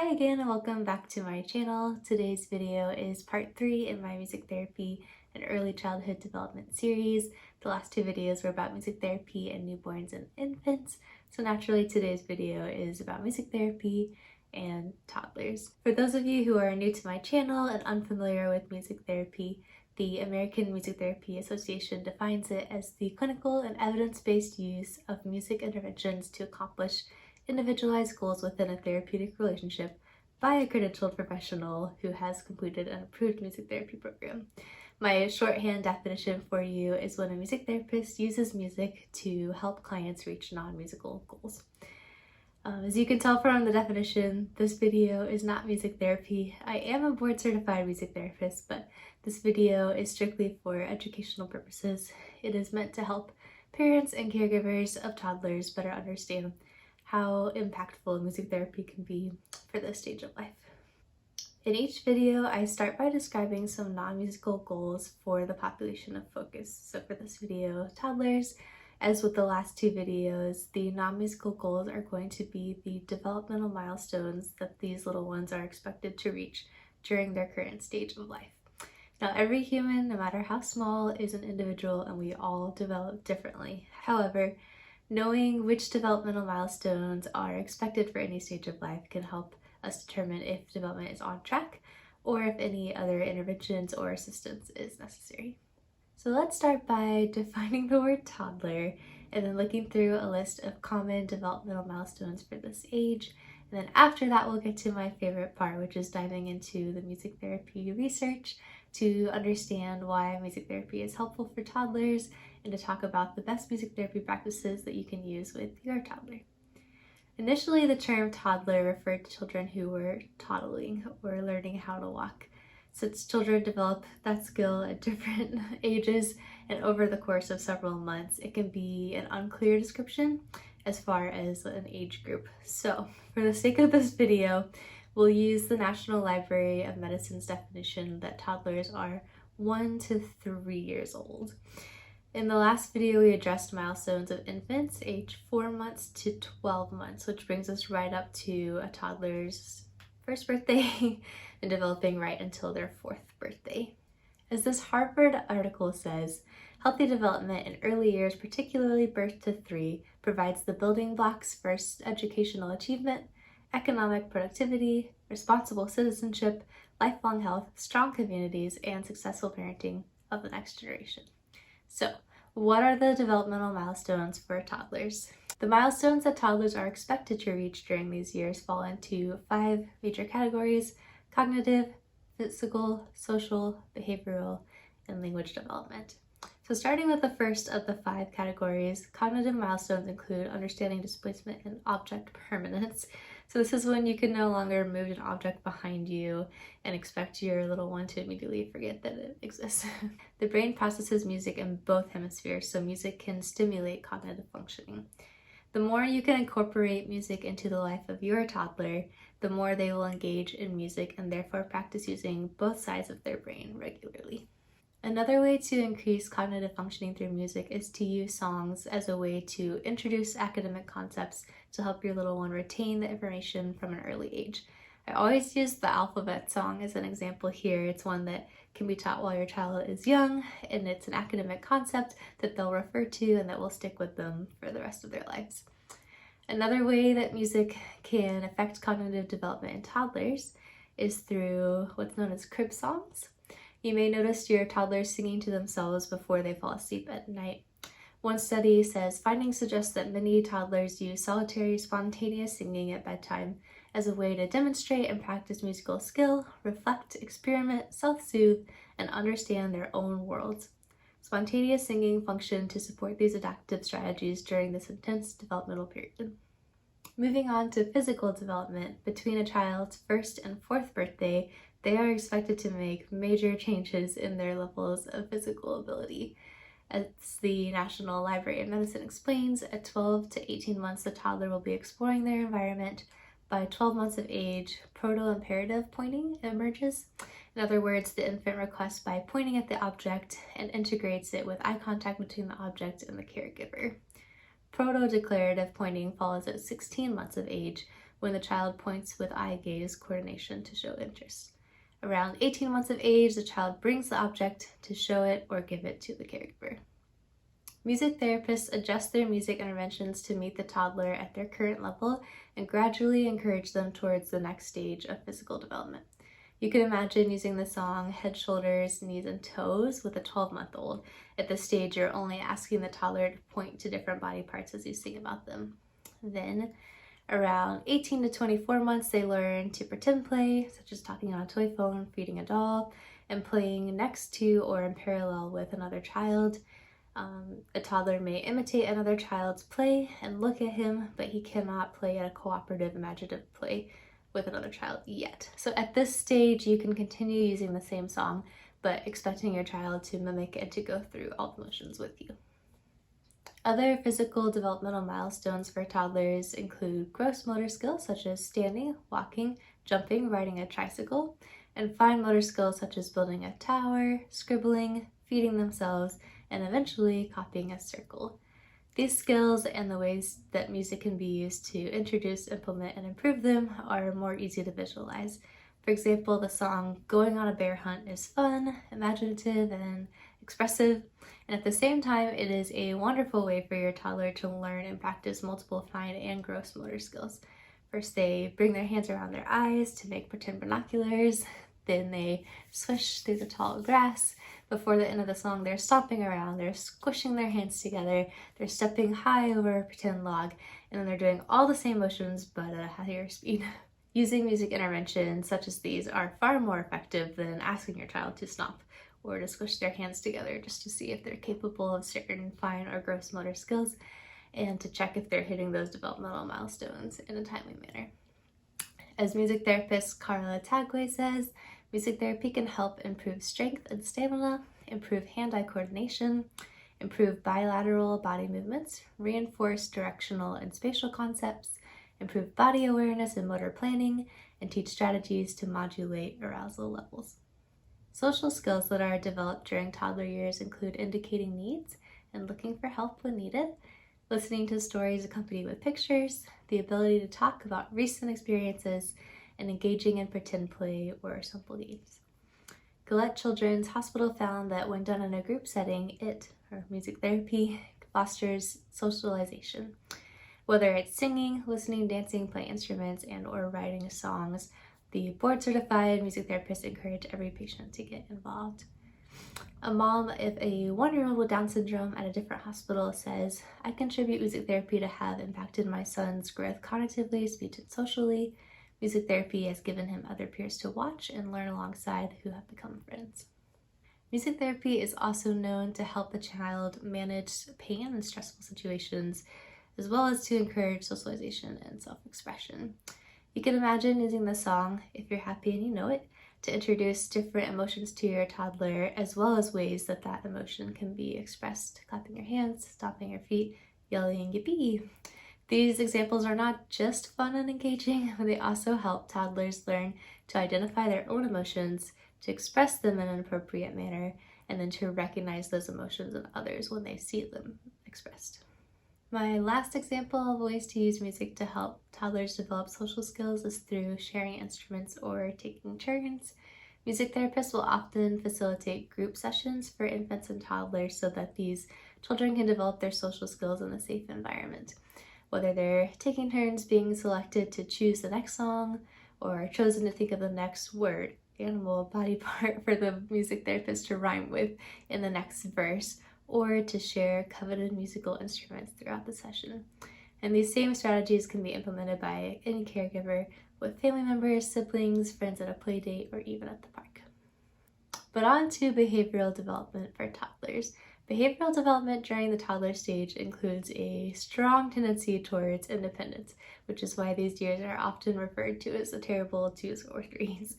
Hi again and welcome back to my channel. Today's video is part 3 in my music therapy and early childhood development series. The last two videos were about music therapy and newborns and infants, so naturally today's video is about music therapy and toddlers. For those of you who are new to my channel and unfamiliar with music therapy, the American Music Therapy Association defines it as the clinical and evidence-based use of music interventions to accomplish individualized goals within a therapeutic relationship by a credentialed professional who has completed an approved music therapy program. My shorthand definition for you is when a music therapist uses music to help clients reach non-musical goals. As you can tell from the definition, this video is not music therapy. I am a board certified music therapist, but this video is strictly for educational purposes. It is meant to help parents and caregivers of toddlers better understand how impactful music therapy can be for this stage of life. In each video, I start by describing some non-musical goals for the population of focus. So for this video, toddlers, as with the last two videos, the non-musical goals are going to be the developmental milestones that these little ones are expected to reach during their current stage of life. Now, every human, no matter how small, is an individual and we all develop differently. However, knowing which developmental milestones are expected for any stage of life can help us determine if development is on track or if any other interventions or assistance is necessary. So let's start by defining the word toddler and then looking through a list of common developmental milestones for this age. And then after that, we'll get to my favorite part, which is diving into the music therapy research to understand why music therapy is helpful for toddlers and to talk about the best music therapy practices that you can use with your toddler. Initially, the term toddler referred to children who were toddling or learning how to walk. Since children develop that skill at different ages and over the course of several months, it can be an unclear description as far as an age group. So for the sake of this video, we'll use the National Library of Medicine's definition that toddlers are 1 to 3 years old. In the last video, we addressed milestones of infants age 4 months to 12 months, which brings us right up to a toddler's first birthday and developing right until their 4th birthday. As this Harvard article says, healthy development in early years, particularly birth to 3, provides the building blocks for educational achievement, economic productivity, responsible citizenship, lifelong health, strong communities, and successful parenting of the next generation. So, what are the developmental milestones for toddlers? The milestones that toddlers are expected to reach during these years fall into 5 major categories: cognitive, physical, social, behavioral, and language development. So starting with the first of the 5 categories, cognitive milestones include understanding displacement and object permanence. So this is when you can no longer move an object behind you and expect your little one to immediately forget that it exists. The brain processes music in both hemispheres, so music can stimulate cognitive functioning. The more you can incorporate music into the life of your toddler, the more they will engage in music and therefore practice using both sides of their brain regularly. Another way to increase cognitive functioning through music is to use songs as a way to introduce academic concepts to help your little one retain the information from an early age. I always use the alphabet song as an example here. It's one that can be taught while your child is young, and it's an academic concept that they'll refer to and that will stick with them for the rest of their lives. Another way that music can affect cognitive development in toddlers is through what's known as crib songs. You may notice your toddlers singing to themselves before they fall asleep at night. One study says findings suggest that many toddlers use solitary, spontaneous singing at bedtime as a way to demonstrate and practice musical skill, reflect, experiment, self-soothe, and understand their own worlds. Spontaneous singing functioned to support these adaptive strategies during this intense developmental period. Moving on to physical development, between a child's 1st and 4th birthday, they are expected to make major changes in their levels of physical ability. As the National Library of Medicine explains, at 12 to 18 months, the toddler will be exploring their environment. By 12 months of age, proto-imperative pointing emerges. In other words, the infant requests by pointing at the object and integrates it with eye contact between the object and the caregiver. Proto-declarative pointing follows at 16 months of age, when the child points with eye-gaze coordination to show interest. Around 18 months of age, the child brings the object to show it or give it to the caregiver. Music therapists adjust their music interventions to meet the toddler at their current level and gradually encourage them towards the next stage of physical development. You can imagine using the song Head, Shoulders, Knees, and Toes with a 12-month-old. At this stage, you're only asking the toddler to point to different body parts as you sing about them. Then, around 18 to 24 months, they learn to pretend play, such as talking on a toy phone, feeding a doll, and playing next to or in parallel with another child. A toddler may imitate another child's play and look at him, but he cannot play at a cooperative, imaginative play with another child yet. So at this stage, you can continue using the same song, but expecting your child to mimic and to go through all the motions with you. Other physical developmental milestones for toddlers include gross motor skills such as standing, walking, jumping, riding a tricycle, and fine motor skills such as building a tower, scribbling, feeding themselves, and eventually copying a circle. These skills and the ways that music can be used to introduce, implement, and improve them are more easy to visualize. For example, the song Going on a Bear Hunt is fun, imaginative, and expressive, and at the same time, it is a wonderful way for your toddler to learn and practice multiple fine and gross motor skills. First, they bring their hands around their eyes to make pretend binoculars. Then they swish through the tall grass. Before the end of the song, they're stomping around, they're squishing their hands together, they're stepping high over a pretend log, and then they're doing all the same motions but at a higher speed. Using music interventions such as these are far more effective than asking your child to stomp or to squish their hands together just to see if they're capable of certain fine or gross motor skills and to check if they're hitting those developmental milestones in a timely manner. As music therapist Carla Tagway says, music therapy can help improve strength and stamina, improve hand-eye coordination, improve bilateral body movements, reinforce directional and spatial concepts, improve body awareness and motor planning, and teach strategies to modulate arousal levels. Social skills that are developed during toddler years include indicating needs and looking for help when needed, listening to stories accompanied with pictures, the ability to talk about recent experiences, and engaging in pretend play or simple games. Gillette Children's Hospital found that when done in a group setting, music therapy, fosters socialization. Whether it's singing, listening, dancing, playing instruments, and or writing songs, the board-certified music therapists encourage every patient to get involved. A mom of a 1-year-old with Down syndrome at a different hospital says, "I contribute music therapy to have impacted my son's growth cognitively, speech, and socially. Music therapy has given him other peers to watch and learn alongside who have become friends." Music therapy is also known to help the child manage pain and stressful situations, as well as to encourage socialization and self-expression. You can imagine using the song, If You're Happy and You Know It, to introduce different emotions to your toddler, as well as ways that that emotion can be expressed, clapping your hands, stomping your feet, yelling yippee. These examples are not just fun and engaging, but they also help toddlers learn to identify their own emotions, to express them in an appropriate manner, and then to recognize those emotions in others when they see them expressed. My last example of ways to use music to help toddlers develop social skills is through sharing instruments or taking turns. Music therapists will often facilitate group sessions for infants and toddlers so that these children can develop their social skills in a safe environment. Whether they're taking turns being selected to choose the next song or chosen to think of the next word, animal, body part for the music therapist to rhyme with in the next verse, or to share coveted musical instruments throughout the session. And these same strategies can be implemented by any caregiver with family members, siblings, friends at a play date, or even at the park. But on to behavioral development for toddlers. Behavioral development during the toddler stage includes a strong tendency towards independence, which is why these years are often referred to as the terrible 2s or 3s.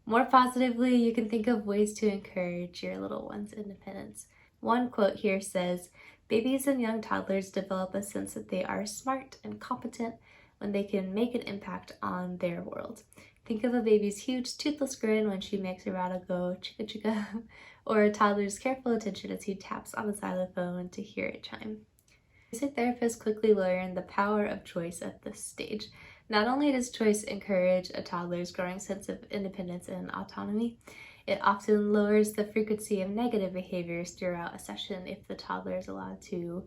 More positively, you can think of ways to encourage your little one's independence. One quote here says, "Babies and young toddlers develop a sense that they are smart and competent when they can make an impact on their world. Think of a baby's huge toothless grin when she makes a rattle go chicka chicka, or a toddler's careful attention as he taps on the xylophone to hear it chime." Music therapists quickly learn the power of choice at this stage. Not only does choice encourage a toddler's growing sense of independence and autonomy, it often lowers the frequency of negative behaviors throughout a session if the toddler is allowed to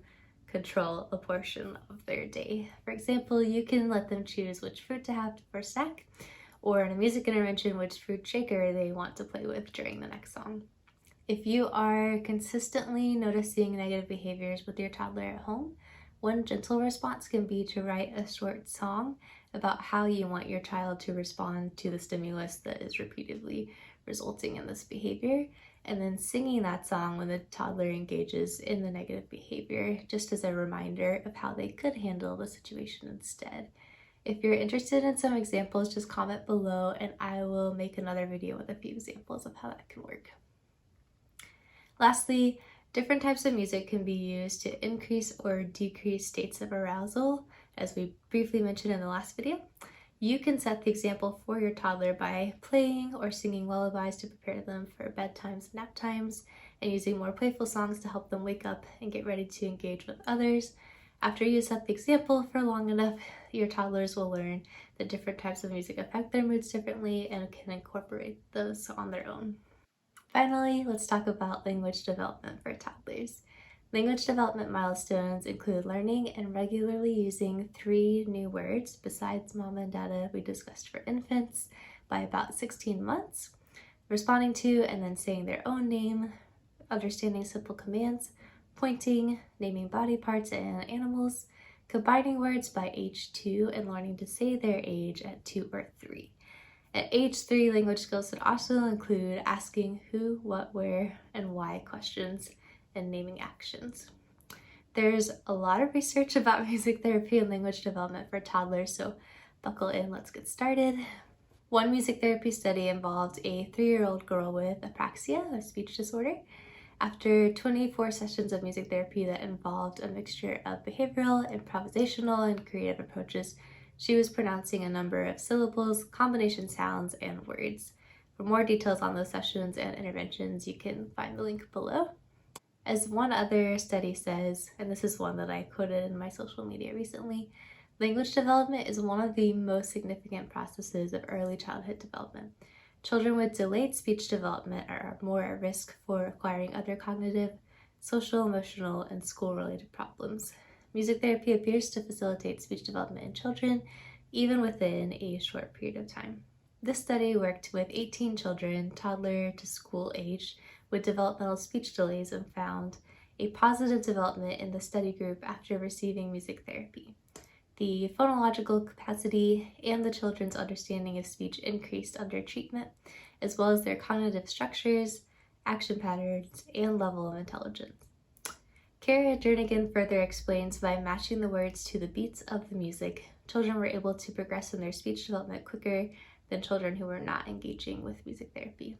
control a portion of their day. For example, you can let them choose which fruit to have for snack, or in a music intervention, which fruit shaker they want to play with during the next song. If you are consistently noticing negative behaviors with your toddler at home, one gentle response can be to write a short song about how you want your child to respond to the stimulus that is repeatedly resulting in this behavior, and then singing that song when the toddler engages in the negative behavior, just as a reminder of how they could handle the situation instead. If you're interested in some examples, just comment below and I will make another video with a few examples of how that can work. Lastly, different types of music can be used to increase or decrease states of arousal, as we briefly mentioned in the last video. You can set the example for your toddler by playing or singing lullabies to prepare them for bedtimes and nap times, and using more playful songs to help them wake up and get ready to engage with others. After you set the example for long enough, your toddlers will learn that different types of music affect their moods differently and can incorporate those on their own. Finally, let's talk about language development for toddlers. Language development milestones include learning and regularly using 3 new words besides mama and dada we discussed for infants by about 16 months, responding to and then saying their own name, understanding simple commands, pointing, naming body parts and animals, combining words by age 2, and learning to say their age at 2 or 3. At age 3, language skills would also include asking who, what, where, and why questions and naming actions. There's a lot of research about music therapy and language development for toddlers, so buckle in, let's get started. One music therapy study involved a 3-year-old girl with apraxia, a speech disorder. After 24 sessions of music therapy that involved a mixture of behavioral, improvisational, and creative approaches, she was pronouncing a number of syllables, combination sounds, and words. For more details on those sessions and interventions, you can find the link below. As one other study says, and this is one that I quoted in my social media recently, language development is one of the most significant processes of early childhood development. Children with delayed speech development are more at risk for acquiring other cognitive, social, emotional, and school-related problems. Music therapy appears to facilitate speech development in children, even within a short period of time. This study worked with 18 children, toddler to school age, with developmental speech delays and found a positive development in the study group after receiving music therapy. The phonological capacity and the children's understanding of speech increased under treatment, as well as their cognitive structures, action patterns, and level of intelligence. Kara Jernigan further explains by matching the words to the beats of the music, children were able to progress in their speech development quicker than children who were not engaging with music therapy.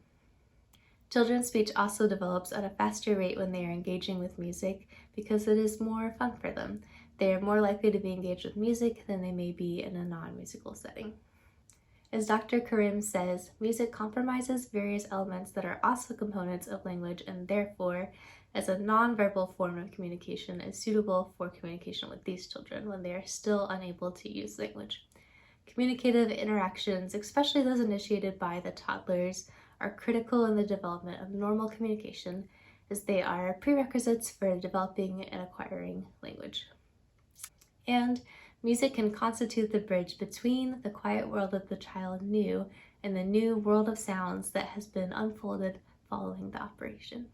Children's speech also develops at a faster rate when they are engaging with music because it is more fun for them. They are more likely to be engaged with music than they may be in a non-musical setting. As Dr. Karim says, music compromises various elements that are also components of language and therefore, as a non-verbal form of communication, is suitable for communication with these children when they are still unable to use language. Communicative interactions, especially those initiated by the toddlers, are critical in the development of normal communication as they are prerequisites for developing and acquiring language. And music can constitute the bridge between the quiet world that the child knew and the new world of sounds that has been unfolded following the operation.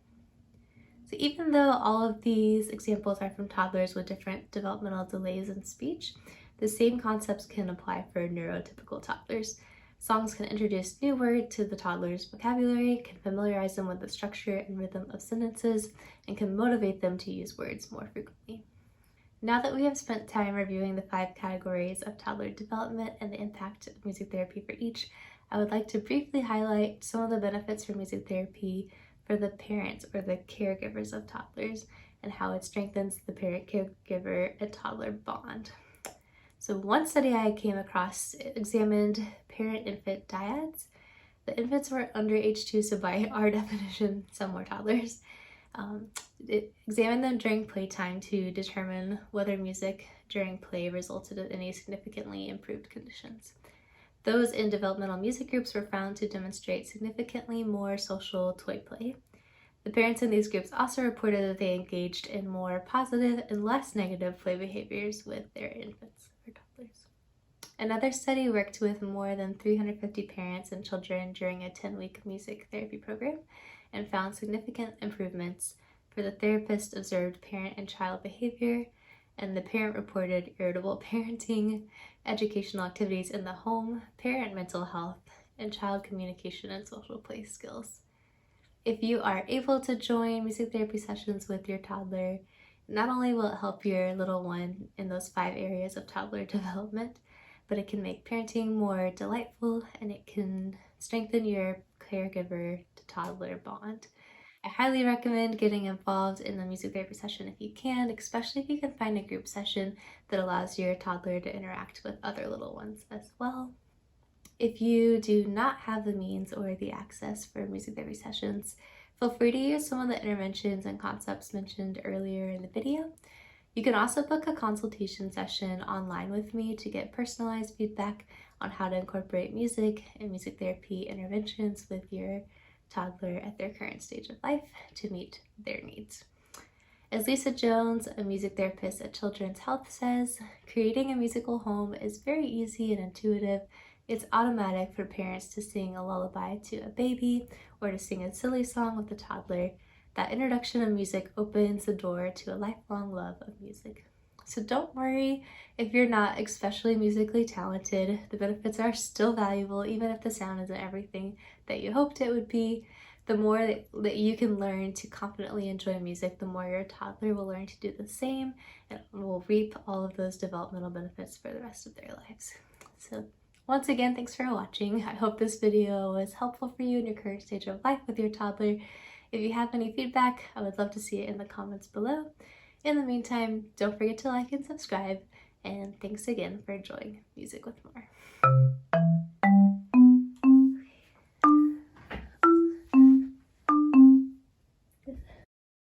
So even though all of these examples are from toddlers with different developmental delays in speech, the same concepts can apply for neurotypical toddlers. Songs can introduce new words to the toddler's vocabulary, can familiarize them with the structure and rhythm of sentences, and can motivate them to use words more frequently. Now that we have spent time reviewing the 5 categories of toddler development and the impact of music therapy for each, I would like to briefly highlight some of the benefits from music therapy for the parents or the caregivers of toddlers and how it strengthens the parent-caregiver and toddler bond. So one study I came across examined parent-infant dyads. The infants were under age 2, so by our definition, some were toddlers. Examine them during playtime to determine whether music during play resulted in any significantly improved conditions. Those in developmental music groups were found to demonstrate significantly more social toy play. The parents in these groups also reported that they engaged in more positive and less negative play behaviors with their infants or toddlers. Another study worked with more than 350 parents and children during a 10-week music therapy program and found significant improvements for the therapist observed parent and child behavior, and the parent reported irritable parenting, educational activities in the home, parent mental health, and child communication and social play skills. If you are able to join music therapy sessions with your toddler, not only will it help your little one in those 5 areas of toddler development, but it can make parenting more delightful and it can strengthen your caregiver to toddler bond. I highly recommend getting involved in the music therapy session if you can, especially if you can find a group session that allows your toddler to interact with other little ones as well. If you do not have the means or the access for music therapy sessions, feel free to use some of the interventions and concepts mentioned earlier in the video. You can also book a consultation session online with me to get personalized feedback on how to incorporate music and music therapy interventions with your toddler at their current stage of life to meet their needs. As Lisa Jones, a music therapist at Children's Health, says, creating a musical home is very easy and intuitive. It's automatic for parents to sing a lullaby to a baby or to sing a silly song with a toddler. That introduction of music opens the door to a lifelong love of music. So don't worry if you're not especially musically talented. The benefits are still valuable, even if the sound isn't everything that you hoped it would be. The more that you can learn to confidently enjoy music, the more your toddler will learn to do the same and will reap all of those developmental benefits for the rest of their lives. So once again, thanks for watching. I hope this video was helpful for you in your current stage of life with your toddler. If you have any feedback, I would love to see it in the comments below. In the meantime, don't forget to like and subscribe, and thanks again for enjoying Music with More.